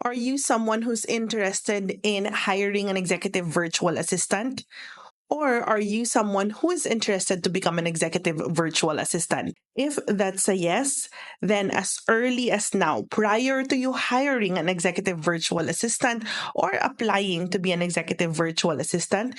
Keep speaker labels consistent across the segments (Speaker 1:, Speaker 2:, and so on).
Speaker 1: Are you someone who's interested in hiring an executive virtual assistant? Or are you someone who is interested to become an executive virtual assistant? If that's a yes, then as early as now, prior to you hiring an executive virtual assistant or applying to be an executive virtual assistant,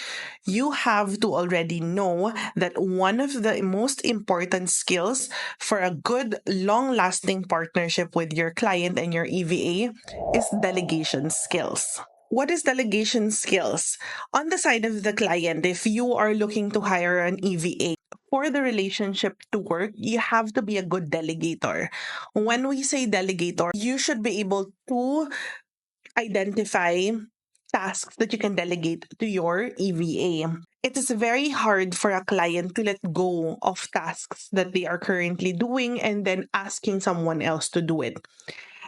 Speaker 1: you have to already know that one of the most important skills for a good, long lasting partnership with your client and your EVA is delegation skills. What is delegation skills? On the side of the client, if you are looking to hire an EVA, for the relationship to work, you have to be a good delegator. When we say delegator, you should be able to identify tasks that you can delegate to your EVA. It is very hard for a client to let go of tasks that they are currently doing and then asking someone else to do it.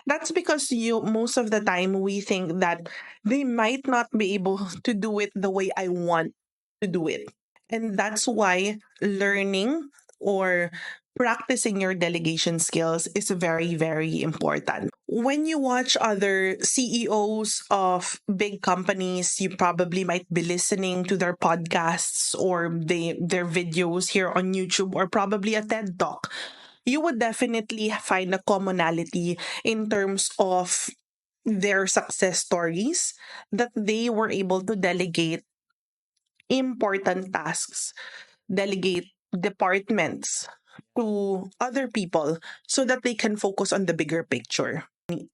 Speaker 1: That's because you most of the time we think that they might not be able to do it the way I want to do it. And that's why learning or practicing your delegation skills is very, very important. When you watch other CEOs of big companies, you probably might be listening to their podcasts or their videos here on YouTube or probably a TED Talk. You would definitely find a commonality in terms of their success stories that they were able to delegate important tasks, delegate departments to other people so that they can focus on the bigger picture.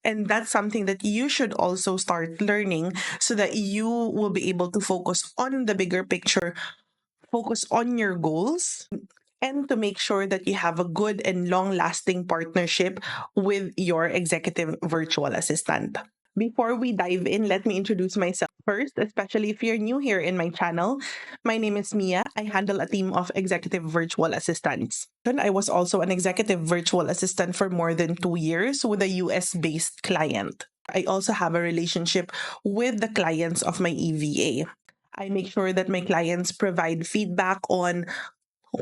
Speaker 1: And that's something that you should also start learning so that you will be able to focus on the bigger picture, focus on your goals, and to make sure that you have a good and long lasting partnership with your executive virtual assistant. Before we dive in, let me introduce myself first, especially if you're new here in my channel. My name is Mia. I handle a team of executive virtual assistants. And I was also an executive virtual assistant for more than 2 years with a US based client. I also have a relationship with the clients of my EVA. I make sure that my clients provide feedback on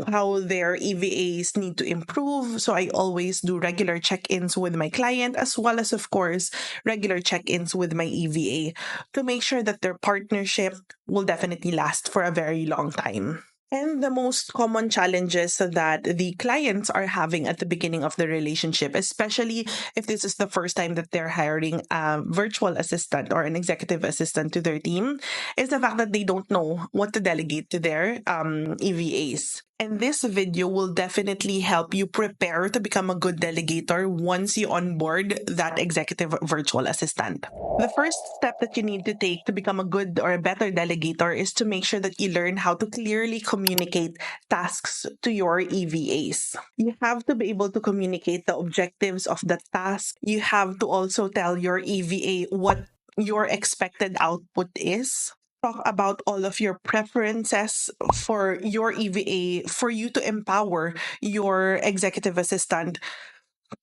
Speaker 1: how their EVAs need to improve. So I always do regular check ins with my client, as well as, of course, regular check ins with my EVA to make sure that their partnership will definitely last for a very long time. And the most common challenges that the clients are having at the beginning of the relationship, especially if this is the first time that they're hiring a virtual assistant or an executive assistant to their team, is the fact that they don't know what to delegate to their EVAs. And this video will definitely help you prepare to become a good delegator once you onboard that executive virtual assistant. The first step that you need to take to become a good or a better delegator is to make sure that you learn how to clearly communicate tasks to your EVAs. You have to be able to communicate the objectives of the task. You have to also tell your EVA what your expected output is. Talk about all of your preferences for your EVA for you to empower your executive assistant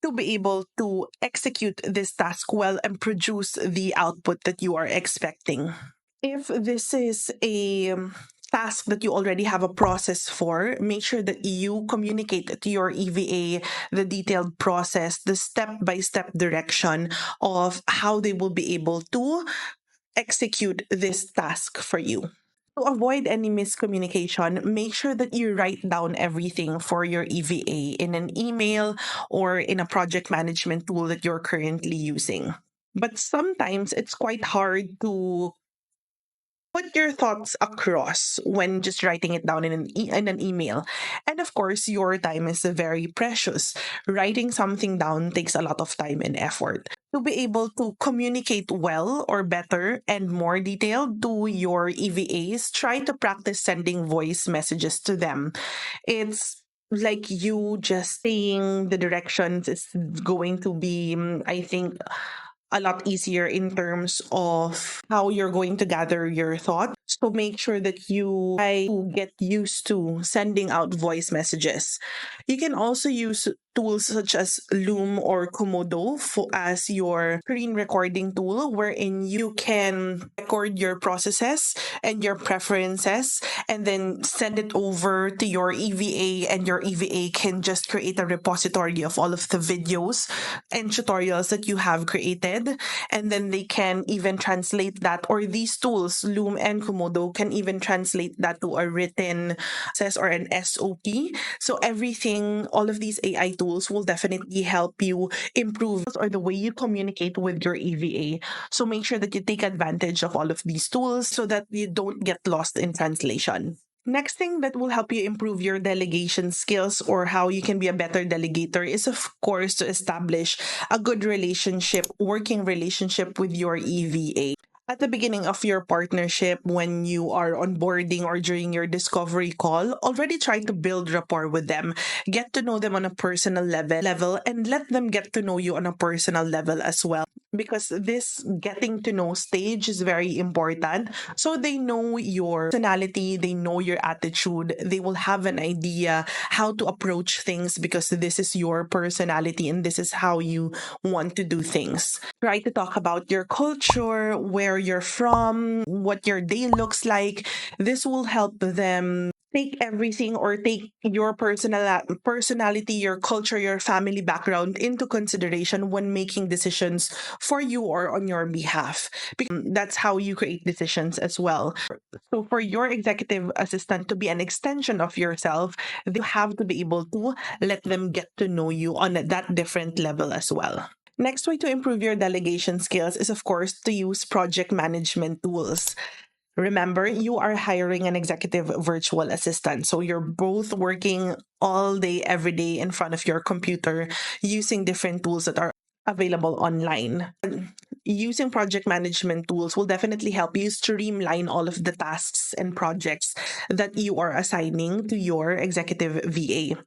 Speaker 1: to be able to execute this task well and produce the output that you are expecting. If this is a task that you already have a process for, make sure that you communicate to your EVA the detailed process, the step by step direction of how they will be able to execute this task for you. To avoid any miscommunication, make sure that you write down everything for your EVA in an email or in a project management tool that you're currently using. But sometimes it's quite hard to put your thoughts across when just writing it down in an email. And of course, your time is very precious. Writing something down takes a lot of time and effort. To be able to communicate well or better and more detailed to your EVAs, try to practice sending voice messages to them. It's like you just saying the directions is going to be, I think, a lot easier in terms of how you're going to gather your thought. So make sure that you try to get used to sending out voice messages. You can also use tools such as Loom or Komodo as your screen recording tool, wherein you can record your processes and your preferences and then send it over to your EVA, and your EVA can just create a repository of all of the videos and tutorials that you have created, and then they can even translate that, or these tools, Loom and Komodo, can even translate that to a written process or an SOP. So everything, all of these AI tools will definitely help you improve or the way you communicate with your EVA. So make sure that you take advantage of all of these tools so that you don't get lost in translation. Next thing that will help you improve your delegation skills or how you can be a better delegator is, of course, to establish a good relationship, working relationship with your EVA. At the beginning of your partnership, when you are onboarding or during your discovery call, already try to build rapport with them. Get to know them on a personal level, and let them get to know you on a personal level as well. Because this getting to know stage is very important. So they know your personality, they know your attitude, they will have an idea how to approach things because this is your personality and this is how you want to do things. Try to talk about your culture, where you're from, what your day looks like. This will help them take everything or take your personality, your culture, your family background into consideration when making decisions for you or on your behalf. Because that's how you create decisions as well. So for your executive assistant to be an extension of yourself, you have to be able to let them get to know you on that different level as well. Next way to improve your delegation skills is, of course, to use project management tools. Remember, you are hiring an executive virtual assistant. So you're both working all day, every day in front of your computer using different tools that are available online. Using project management tools will definitely help you streamline all of the tasks and projects that you are assigning to your executive VA.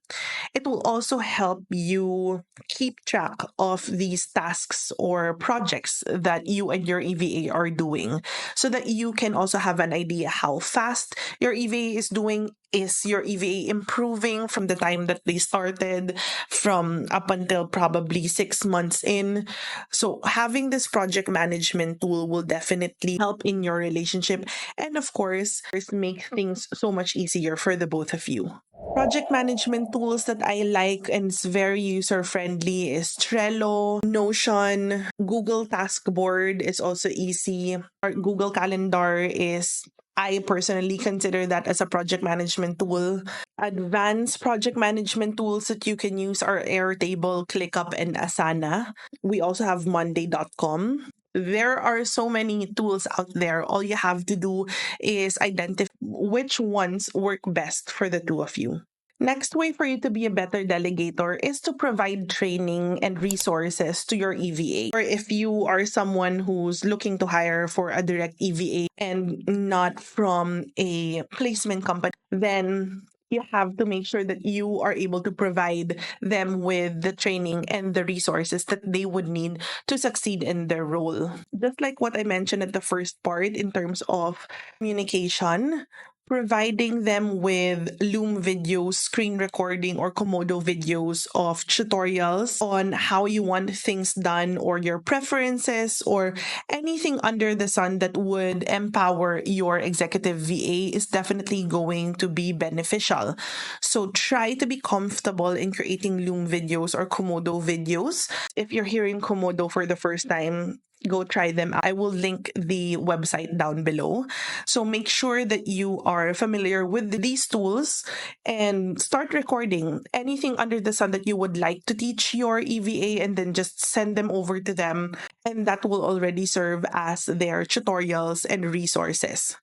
Speaker 1: It will also help you keep track of these tasks or projects that you and your EVA are doing so that you can also have an idea how fast your EVA is doing. Is your EVA improving from the time that they started, from up until probably 6 months in? So, having this project management tool will definitely help in your relationship and, of course, make things so much easier for the both of you. Project management tools that I like and is very user friendly is Trello, Notion, Google Task Board is also easy. Or Google Calendar is, I personally consider that as a project management tool. Advanced project management tools that you can use are Airtable, ClickUp, and Asana. We also have Monday.com. There are so many tools out there. All you have to do is identify which ones work best for the two of you. Next way for you to be a better delegator is to provide training and resources to your EVA. Or if you are someone who's looking to hire for a direct EVA and not from a placement company, then you have to make sure that you are able to provide them with the training and the resources that they would need to succeed in their role. Just like what I mentioned at the first part in terms of communication, providing them with Loom videos, screen recording, or Komodo videos of tutorials on how you want things done or your preferences or anything under the sun that would empower your executive VA is definitely going to be beneficial. So try to be comfortable in creating Loom videos or Komodo videos. If you're hearing Komodo for the first time, go try them out. I will link the website down below. So make sure that you are familiar with these tools and start recording anything under the sun that you would like to teach your EVA, and then just send them over to them. And that will already serve as their tutorials and resources.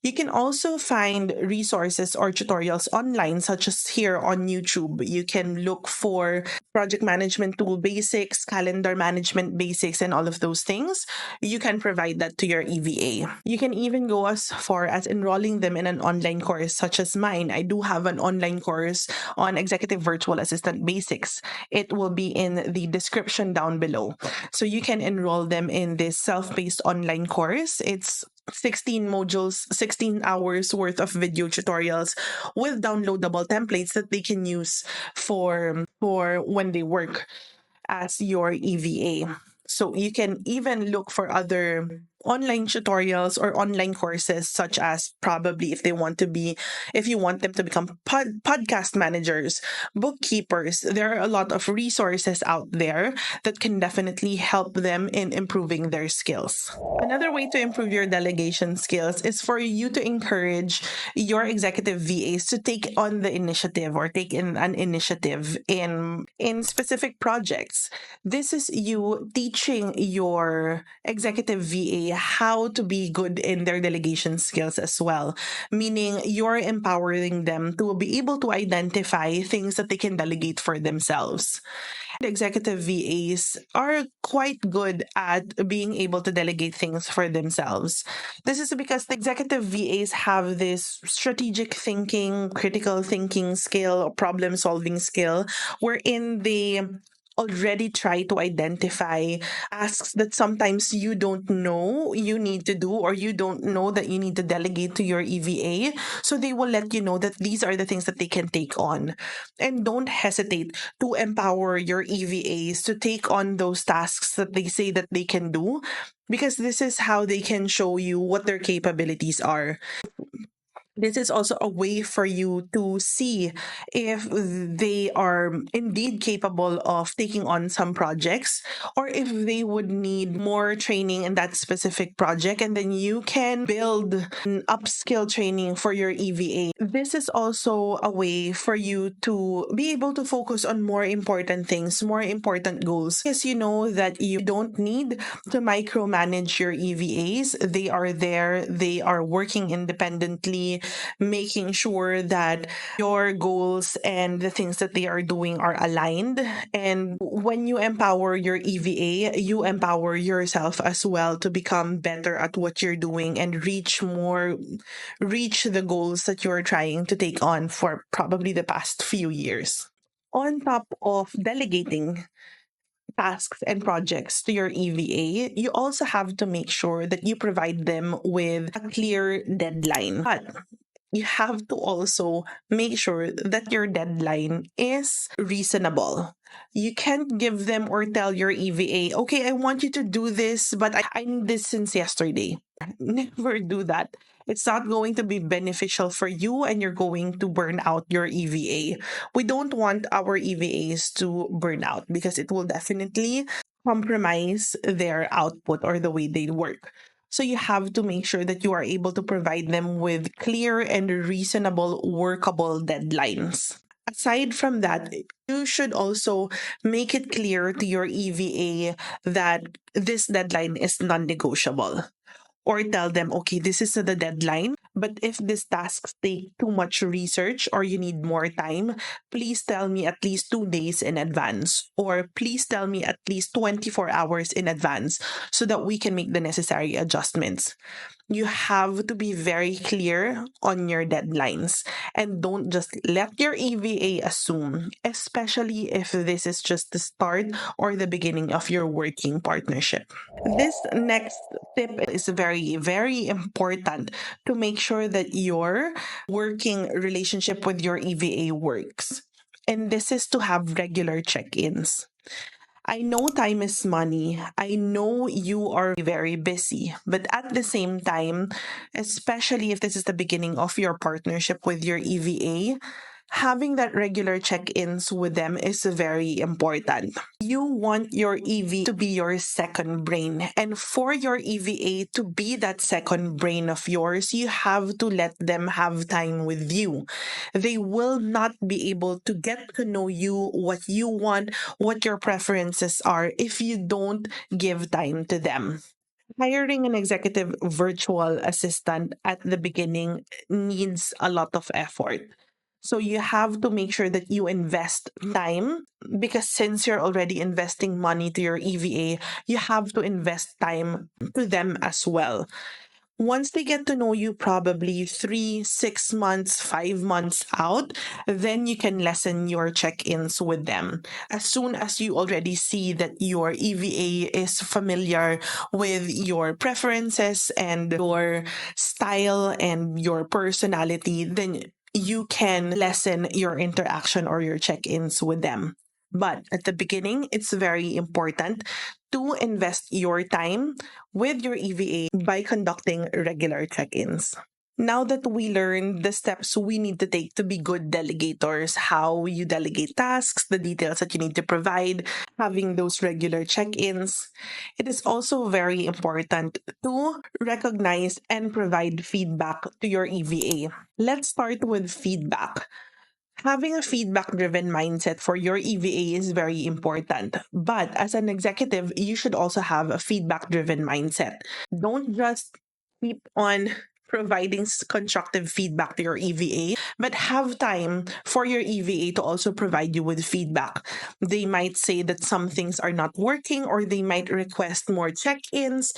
Speaker 1: You can also find resources or tutorials online, such as here on YouTube. You can look for project management tool basics, calendar management basics, and all of those things. You can provide that to your EVA. You can even go as far as enrolling them in an online course, such as mine. I do have an online course on Executive Virtual Assistant Basics. It will be in the description down below. So you can enroll them in this self paced online course. It's 16 modules, 16 hours worth of video tutorials with downloadable templates that they can use for when they work as your EVA. So you can even look for other online tutorials or online courses, such as probably if you want them to become podcast managers, bookkeepers, there are a lot of resources out there that can definitely help them in improving their skills. Another way to improve your delegation skills is for you to encourage your executive VAs to take on the initiative or take in an initiative in specific projects. This is you teaching your executive VA how to be good in their delegation skills as well, meaning you're empowering them to be able to identify things that they can delegate for themselves. Executive VAs are quite good at being able to delegate things for themselves. This is because the executive VAs have this strategic thinking, critical thinking skill, problem solving skill, wherein they already try to identify tasks that sometimes you don't know you need to do, or you don't know that you need to delegate to your EVA. So they will let you know that these are the things that they can take on. And don't hesitate to empower your EVAs to take on those tasks that they say that they can do, because this is how they can show you what their capabilities are. This is also a way for you to see if they are indeed capable of taking on some projects, or if they would need more training in that specific project, and then you can build an upskill training for your EVA. This is also a way for you to be able to focus on more important things, more important goals, because you know that you don't need to micromanage your EVAs. They are there, they are working independently, making sure that your goals and the things that they are doing are aligned. And when you empower your EVA, you empower yourself as well to become better at what you're doing and reach the goals that you're trying to take on for probably the past few years. On top of delegating tasks and projects to your EVA, you also have to make sure that you provide them with a clear deadline. But you have to also make sure that your deadline is reasonable. You can't give them or tell your EVA, okay, I want you to do this, but I need this since yesterday. Never do that. It's not going to be beneficial for you, and you're going to burn out your EVA. We don't want our EVAs to burn out, because it will definitely compromise their output or the way they work. So you have to make sure that you are able to provide them with clear and reasonable, workable deadlines. Aside from that, you should also make it clear to your EVA that this deadline is non negotiable, or tell them, okay, this is the deadline, but if these tasks take too much research or you need more time, please tell me at least 2 days in advance, or please tell me at least 24 hours in advance, so that we can make the necessary adjustments. You have to be very clear on your deadlines, and don't just let your EVA assume, especially if this is just the start or the beginning of your working partnership. This next tip is very, very important to make sure that your working relationship with your EVA works. And this is to have regular check ins. I know time is money. I know you are very busy. But at the same time, especially if this is the beginning of your partnership with your EVA, having that regular check ins with them is very important. You want your EV to be your second brain. And for your EVA to be that second brain of yours, you have to let them have time with you. They will not be able to get to know you, what you want, what your preferences are, if you don't give time to them. Hiring an executive virtual assistant at the beginning needs a lot of effort. So you have to make sure that you invest time, because since you're already investing money to your EVA, you have to invest time to them as well. Once they get to know you, probably 3, 6 months, 5 months out, then you can lessen your check ins with them. As soon as you already see that your EVA is familiar with your preferences and your style and your personality, then you can lessen your interaction or your check ins with them. But at the beginning, it's very important to invest your time with your EVA by conducting regular check ins. Now that we learned the steps we need to take to be good delegators, how you delegate tasks, the details that you need to provide, having those regular check ins, it is also very important to recognize and provide feedback to your EVA. Let's start with feedback. Having a feedback driven mindset for your EVA is very important. But as an executive, you should also have a feedback driven mindset. Don't just keep on providing constructive feedback to your EVA, but have time for your EVA to also provide you with feedback. They might say that some things are not working, or they might request more check ins,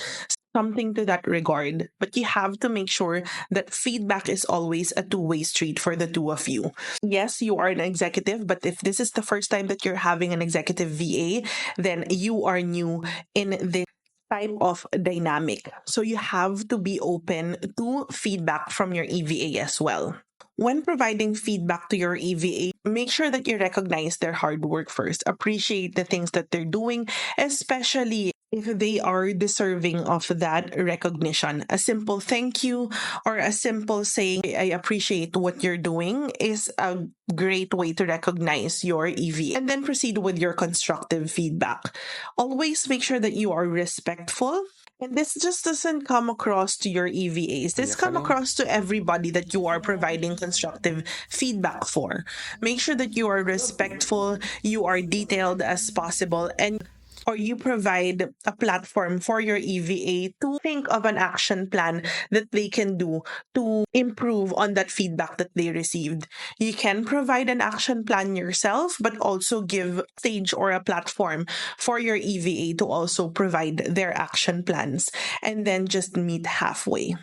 Speaker 1: something to that regard. But you have to make sure that feedback is always a two-way street for the two of you. Yes, you are an executive, but if this is the first time that you're having an executive VA, then you are new in this type of dynamic. So you have to be open to feedback from your EVA as well. When providing feedback to your EVA, make sure that you recognize their hard work first. Appreciate the things that they're doing, especially if they are deserving of that recognition. A simple thank you or a simple saying, I appreciate what you're doing, is a great way to recognize your EVA. And then proceed with your constructive feedback. Always make sure that you are respectful. And this just doesn't come across to your EVAs. This come
Speaker 2: Definitely.
Speaker 1: across to everybody that you are providing constructive feedback for. Make sure that you are respectful, you are detailed as possible, and or you provide a platform for your EVA to think of an action plan that they can do to improve on that feedback that they received. You can provide an action plan yourself, but also give stage or a platform for your EVA to also provide their action plans, and then just meet halfway.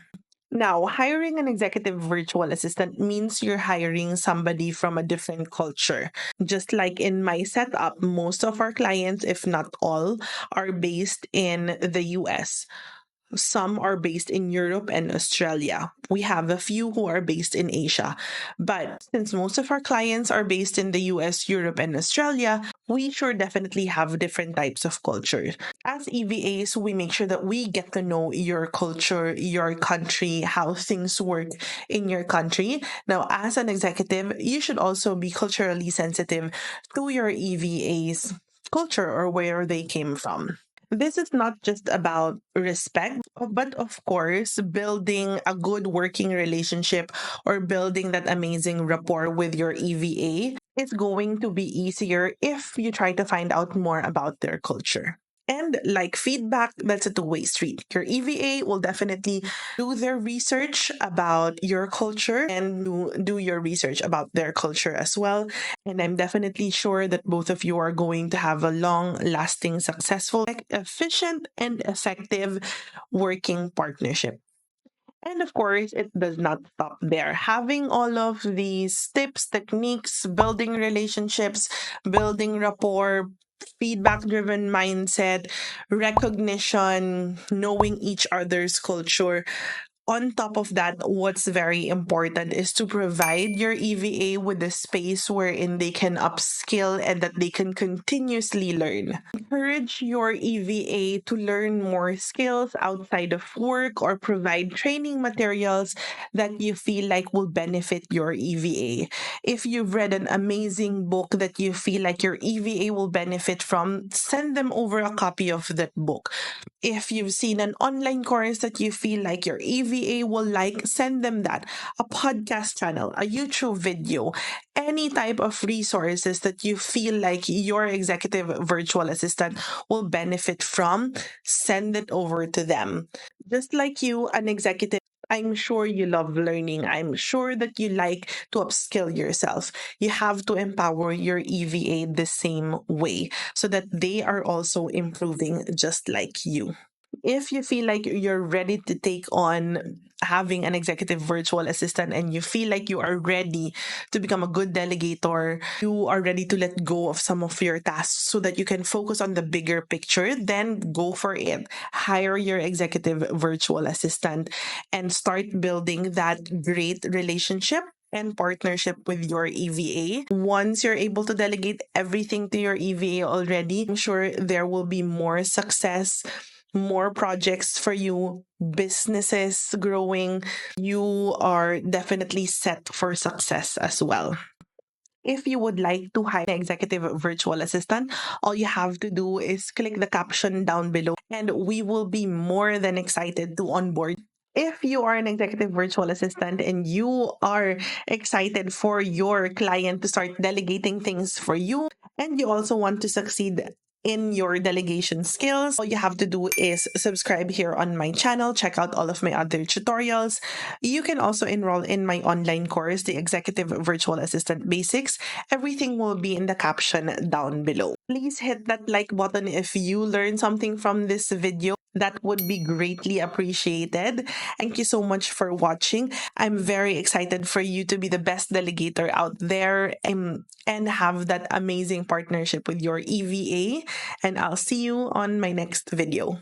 Speaker 1: Now, hiring an executive virtual assistant means you're hiring somebody from a different culture. Just like in my setup, most of our clients, if not all, are based in the US. Some are based in Europe and Australia. We have a few who are based in Asia. But since most of our clients are based in the US, Europe, and Australia, we sure definitely have different types of cultures. As EVAs, we make sure that we get to know your culture, your country, how things work in your country. Now, as an executive, you should also be culturally sensitive to your EVA's culture or where they came from. This is not just about respect, but of course, building a good working relationship or building that amazing rapport with your EVA is going to be easier if you try to find out more about their culture. And like feedback, that's a two-way street. Your EVA will definitely do their research about your culture and do your research about their culture as well. And I'm definitely sure that both of you are going to have a long lasting, successful, efficient, and effective working partnership. And of course, it does not stop there. Having all of these tips, techniques, building relationships, building rapport, feedback driven mindset, recognition, knowing each other's culture, on top of that, what's very important is to provide your EVA with a space wherein they can upskill and that they can continuously learn. Encourage your EVA to learn more skills outside of work or provide training materials that you feel like will benefit your EVA. If you've read an amazing book that you feel like your EVA will benefit from, send them over a copy of that book. If you've seen an online course that you feel like your EVA will like, send them that. A podcast channel, a YouTube video, any type of resources that you feel like your executive virtual assistant will benefit from, send it over to them. Just like you, an executive, I'm sure you love learning. I'm sure that you like to upskill yourself. You have to empower your EVA the same way so that they are also improving just like you. If you feel like you're ready to take on having an executive virtual assistant and you feel like you are ready to become a good delegator, you are ready to let go of some of your tasks so that you can focus on the bigger picture, then go for it. Hire your executive virtual assistant and start building that great relationship and partnership with your EVA. Once you're able to delegate everything to your EVA already, I'm sure there will be more success, more projects for you, businesses growing. You are definitely set for success as well. If you would like to hire an executive virtual assistant, all you have to do is click the caption down below and we will be more than excited to onboard. If you are an executive virtual assistant and you are excited for your client to start delegating things for you, and you also want to succeed in your delegation skills, all you have to do is subscribe here on my channel, check out all of my other tutorials. You can also enroll in my online course, the Executive Virtual Assistant Basics. Everything will be in the caption down below. Please hit that like button if you learned something from this video. That would be greatly appreciated. Thank you so much for watching. I'm very excited for you to be the best delegator out there and have that amazing partnership with your EVA. And I'll see you on my next video.